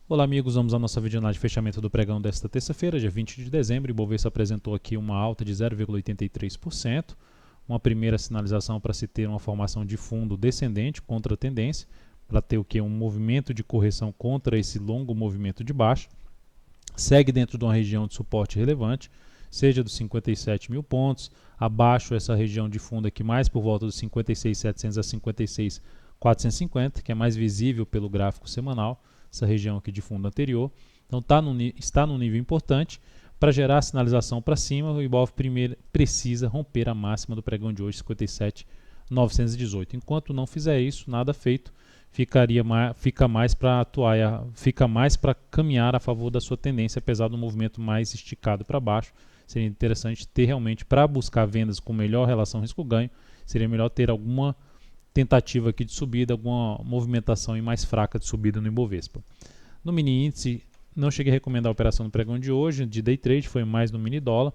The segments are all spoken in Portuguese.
Olá amigos, vamos à nossa videoanálise de fechamento do pregão desta terça-feira, dia 20 de dezembro. O Ibovespa apresentou aqui uma alta de 0,83%, uma primeira sinalização para se ter uma formação de fundo descendente contra a tendência, para ter o que? Um movimento de correção contra esse longo movimento de baixa. Segue dentro de uma região de suporte relevante, seja dos 57 mil pontos, abaixo essa região de fundo aqui mais por volta dos 56.700 a 56.450, que é mais visível pelo gráfico semanal, essa região aqui de fundo anterior. Então está num nível importante. Para gerar a sinalização para cima, o Ibov primeiro precisa romper a máxima do pregão de hoje, 57.918. Enquanto não fizer isso, nada feito, fica mais para caminhar a favor da sua tendência, apesar do movimento mais esticado para baixo. Seria interessante ter realmente, para buscar vendas com melhor relação risco-ganho, seria melhor ter alguma tentativa aqui de subida, alguma movimentação mais fraca de subida no Ibovespa. No mini índice, não cheguei a recomendar a operação no pregão de hoje, de day trade, foi mais no mini dólar.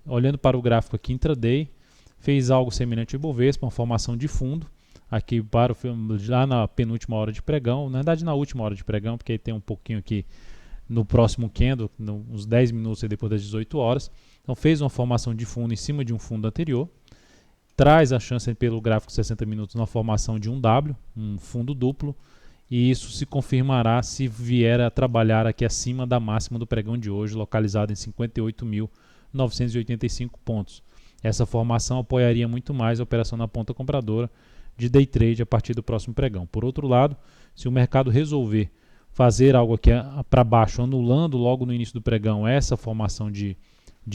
Olhando para o gráfico aqui intraday, fez algo semelhante ao Ibovespa, uma formação de fundo, aqui para já na penúltima hora de pregão, na verdade na última hora de pregão, porque aí tem um pouquinho aqui no próximo candle, uns 10 minutos depois das 18 horas. Então fez uma formação de fundo em cima de um fundo anterior, traz a chance pelo gráfico de 60 minutos na formação de um W, um fundo duplo, e isso se confirmará se vier a trabalhar aqui acima da máxima do pregão de hoje, localizada em 58.985 pontos. Essa formação apoiaria muito mais a operação na ponta compradora de day trade a partir do próximo pregão. Por outro lado, se o mercado resolver fazer algo aqui para baixo, anulando logo no início do pregão essa formação de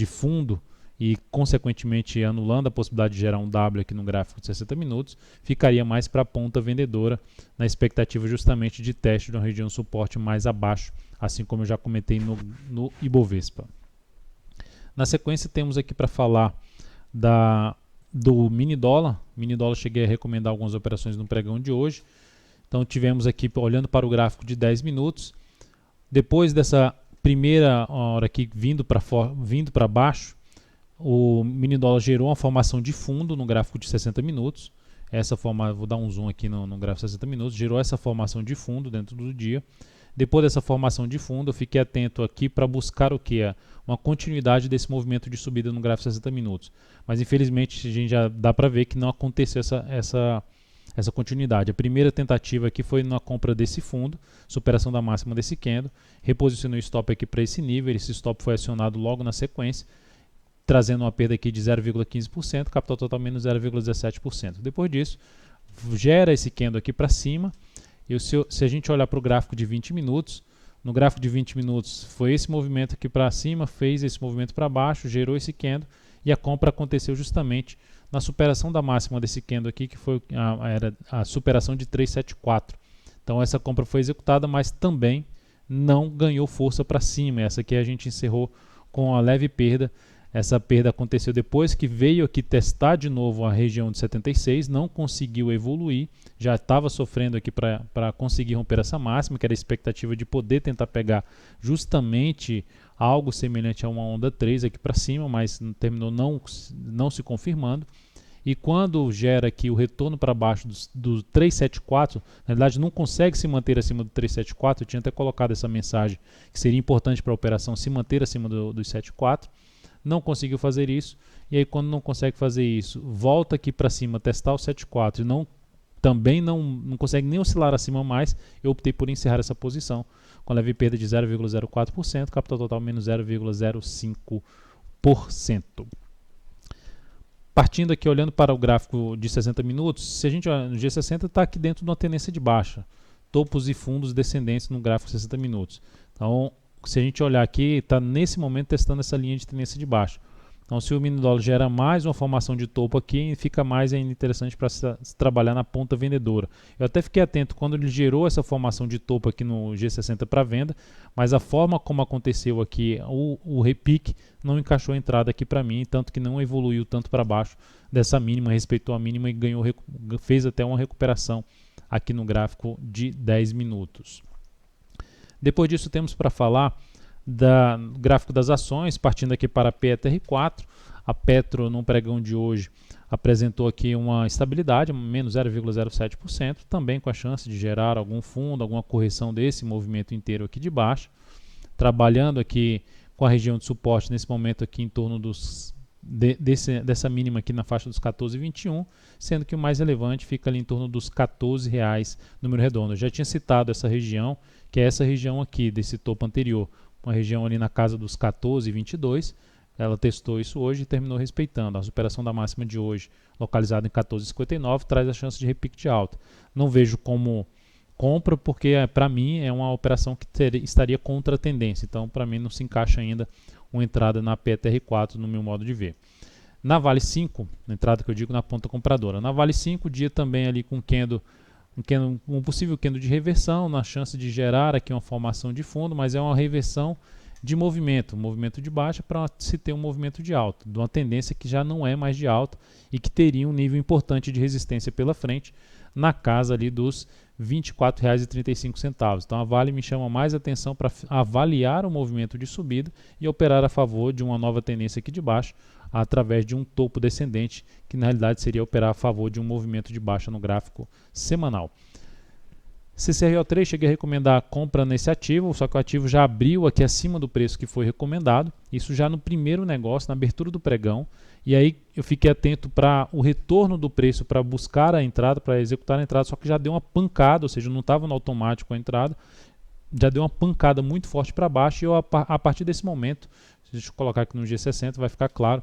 fundo, e consequentemente anulando a possibilidade de gerar um W aqui no gráfico de 60 minutos, ficaria mais para a ponta vendedora, na expectativa justamente de teste de uma região de suporte mais abaixo, assim como eu já comentei no Ibovespa. Na sequência temos aqui para falar do mini dólar. Mini dólar, cheguei a recomendar algumas operações no pregão de hoje. Então tivemos aqui, olhando para o gráfico de 10 minutos, depois dessa primeira hora aqui vindo para baixo, o mini dólar gerou uma formação de fundo no gráfico de 60 minutos. Vou dar um zoom aqui no gráfico de 60 minutos, gerou essa formação de fundo dentro do dia. Depois dessa formação de fundo, eu fiquei atento aqui para buscar o que? Uma continuidade desse movimento de subida no gráfico de 60 minutos. Mas infelizmente a gente já dá para ver que não aconteceu essa continuidade. A primeira tentativa aqui foi na compra desse fundo, superação da máxima desse candle, reposicionou o stop aqui para esse nível, esse stop foi acionado logo na sequência, trazendo uma perda aqui de 0,15%, capital total menos 0,17%. Depois disso, gera esse candle aqui para cima, e se a gente olhar para o gráfico de 20 minutos, no gráfico de 20 minutos foi esse movimento aqui para cima, fez esse movimento para baixo, gerou esse candle, e a compra aconteceu justamente na superação da máxima desse candle aqui, que foi a superação de 374. Então essa compra foi executada, mas também não ganhou força para cima. Essa aqui a gente encerrou com a leve perda. Essa perda aconteceu depois que veio aqui testar de novo a região de 76, não conseguiu evoluir, já estava sofrendo aqui para conseguir romper essa máxima, que era a expectativa de poder tentar pegar justamente algo semelhante a uma onda 3 aqui para cima, mas terminou não se confirmando. E quando gera aqui o retorno para baixo do 374, na verdade não consegue se manter acima do 374, eu tinha até colocado essa mensagem que seria importante para a operação se manter acima dos 74, não conseguiu fazer isso, e aí quando não consegue fazer isso, volta aqui para cima, testar o 74 e também não consegue nem oscilar acima mais, eu optei por encerrar essa posição, com a leve perda de 0,04%, capital total menos 0,05%. Partindo aqui, olhando para o gráfico de 60 minutos, se a gente olhar no G60, está aqui dentro de uma tendência de baixa, topos e fundos descendentes no gráfico de 60 minutos. Então, se a gente olhar aqui, está nesse momento testando essa linha de tendência de baixa. Então, se o mini dólar gera mais uma formação de topo aqui, fica mais ainda interessante para se trabalhar na ponta vendedora. Eu até fiquei atento quando ele gerou essa formação de topo aqui no G60 para venda, mas a forma como aconteceu aqui, o repique, não encaixou a entrada aqui para mim, tanto que não evoluiu tanto para baixo dessa mínima, respeitou a mínima e fez até uma recuperação aqui no gráfico de 10 minutos. Depois disso temos para falar gráfico das ações, partindo aqui para a PETR4, a Petro no pregão de hoje apresentou aqui uma estabilidade, menos 0,07%, também com a chance de gerar algum fundo, alguma correção desse movimento inteiro aqui de baixo, trabalhando aqui com a região de suporte nesse momento aqui em torno dessa mínima aqui na faixa dos 14,21, sendo que o mais relevante fica ali em torno dos R$14, número redondo. Eu já tinha citado essa região, que é essa região aqui desse topo anterior, uma região ali na casa dos 14,22. Ela testou isso hoje e terminou respeitando. A superação da máxima de hoje, localizada em 14,59, traz a chance de repique de alta. Não vejo como compra, porque para mim é uma operação que estaria contra a tendência. Então, para mim, não se encaixa ainda uma entrada na PETR4 no meu modo de ver. Na Vale 5, na entrada que eu digo na ponta compradora. Na Vale 5, o dia também ali com um possível candle de reversão, na chance de gerar aqui uma formação de fundo, mas é uma reversão de movimento de baixa para se ter um movimento de alta, de uma tendência que já não é mais de alta e que teria um nível importante de resistência pela frente na casa ali dos R$ 24,35. Então a Vale me chama mais atenção para avaliar o movimento de subida e operar a favor de uma nova tendência aqui de baixo através de um topo descendente, que na realidade seria operar a favor de um movimento de baixa no gráfico semanal. CCRO3, cheguei a recomendar a compra nesse ativo, só que o ativo já abriu aqui acima do preço que foi recomendado, isso já no primeiro negócio, na abertura do pregão, e aí eu fiquei atento para o retorno do preço para buscar a entrada, para executar a entrada, só que já deu uma pancada, ou seja, não estava no automático a entrada, já deu uma pancada muito forte para baixo, e eu, a partir desse momento, deixa eu colocar aqui no G60, vai ficar claro.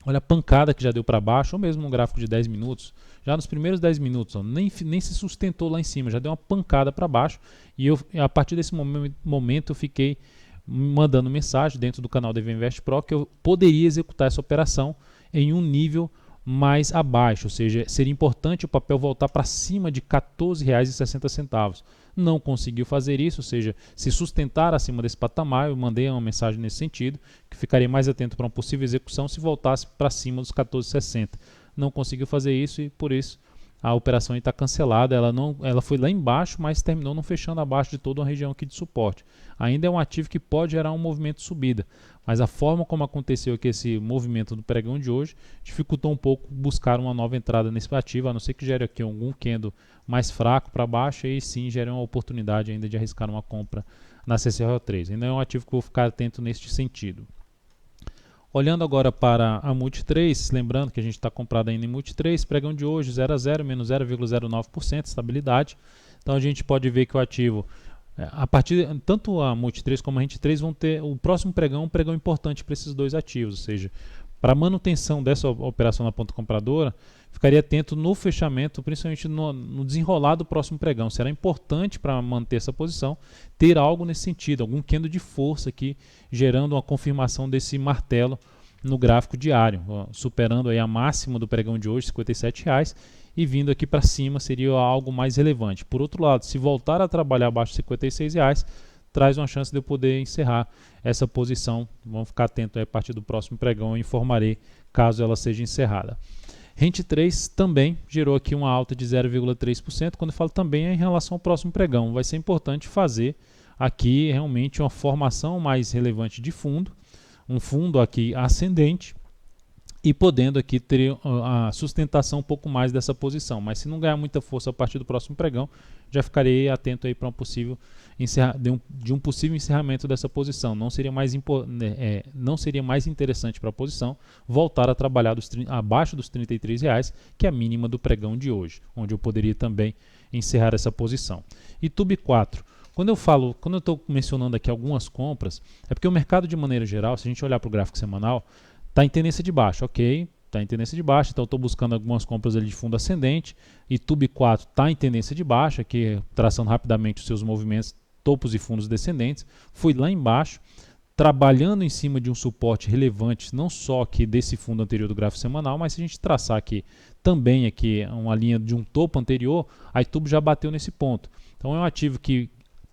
Olha a pancada que já deu para baixo, ou mesmo no gráfico de 10 minutos. Já nos primeiros 10 minutos, ó, nem se sustentou lá em cima, já deu uma pancada para baixo. E eu, a partir desse momento eu fiquei mandando mensagem dentro do canal da EV Invest Pro que eu poderia executar essa operação em um nível mais abaixo. Ou seja, seria importante o papel voltar para cima de R$ 14,60. Não conseguiu fazer isso, ou seja, se sustentar acima desse patamar. Eu mandei uma mensagem nesse sentido, que ficaria mais atento para uma possível execução se voltasse para cima dos 14,60. Não conseguiu fazer isso e por isso a operação está cancelada. Ela foi lá embaixo, mas terminou não fechando abaixo de toda uma região aqui de suporte. Ainda é um ativo que pode gerar um movimento de subida, mas a forma como aconteceu aqui esse movimento do pregão de hoje dificultou um pouco buscar uma nova entrada nesse ativo, a não ser que gere aqui algum candle mais fraco para baixo, e sim gere uma oportunidade ainda de arriscar uma compra na CCRO3. Ainda é um ativo que eu vou ficar atento neste sentido. Olhando agora para a Multi3, lembrando que a gente está comprado ainda em Multi3, pregão de hoje 0 a 0, menos 0,09%, estabilidade. Então a gente pode ver que o ativo, a partir tanto a Multi3 como a Rent3 vão ter o próximo pregão, um pregão importante para esses dois ativos, ou seja, para a manutenção dessa operação na ponta compradora, ficaria atento no fechamento, principalmente no desenrolar do próximo pregão. Será importante para manter essa posição ter algo nesse sentido, algum candle de força aqui, gerando uma confirmação desse martelo no gráfico diário, superando aí a máxima do pregão de hoje, R$ 57,00, e vindo aqui para cima seria algo mais relevante. Por outro lado, se voltar a trabalhar abaixo de R$ 56,00, traz uma chance de eu poder encerrar essa posição. Vamos ficar atento aí a partir do próximo pregão, eu informarei caso ela seja encerrada. Rent3 também gerou aqui uma alta de 0,3%. Quando eu falo também é em relação ao próximo pregão. Vai ser importante fazer aqui realmente uma formação mais relevante de fundo, um fundo aqui ascendente, e podendo aqui ter a sustentação um pouco mais dessa posição. Mas se não ganhar muita força a partir do próximo pregão, já ficarei atento aí para um possível de um possível encerramento dessa posição. Não seria mais interessante para a posição voltar a trabalhar abaixo dos R$ 33,00, que é a mínima do pregão de hoje, onde eu poderia também encerrar essa posição. E TUB4. Quando eu estou mencionando aqui algumas compras, é porque o mercado de maneira geral, se a gente olhar para o gráfico semanal, está em tendência de baixa, ok? Está em tendência de baixa, então estou buscando algumas compras ali de fundo ascendente, e TUB4 está em tendência de baixa, que traçando rapidamente os seus movimentos, topos e fundos descendentes, fui lá embaixo, trabalhando em cima de um suporte relevante, não só aqui desse fundo anterior do gráfico semanal, mas se a gente traçar aqui também aqui uma linha de um topo anterior, a TUB já bateu nesse ponto. Então é um ativo que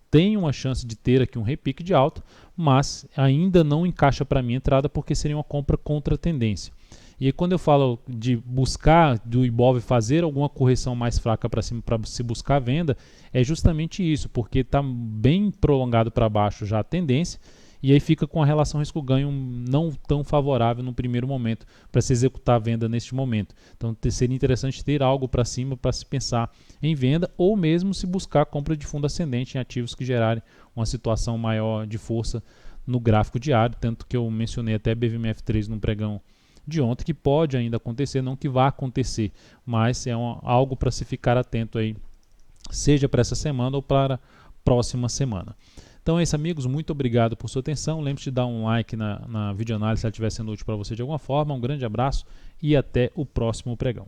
tem uma chance de ter aqui um repique de alta, mas ainda não encaixa para mim a entrada porque seria uma compra contra a tendência. E aí, quando eu falo de buscar do Ibov fazer alguma correção mais fraca para cima para se buscar a venda, é justamente isso, porque está bem prolongado para baixo já a tendência e aí fica com a relação risco-ganho não tão favorável no primeiro momento para se executar a venda neste momento. Então seria interessante ter algo para cima para se pensar em venda, ou mesmo se buscar a compra de fundo ascendente em ativos que gerarem uma situação maior de força no gráfico diário, tanto que eu mencionei até BVMF3 no pregão de ontem, que pode ainda acontecer, não que vá acontecer, mas é algo para se ficar atento aí, seja para essa semana ou para a próxima semana. Então é isso, amigos, muito obrigado por sua atenção. Lembre-se de dar um like na videoanálise se ela estiver sendo útil para você de alguma forma. Um grande abraço e até o próximo pregão.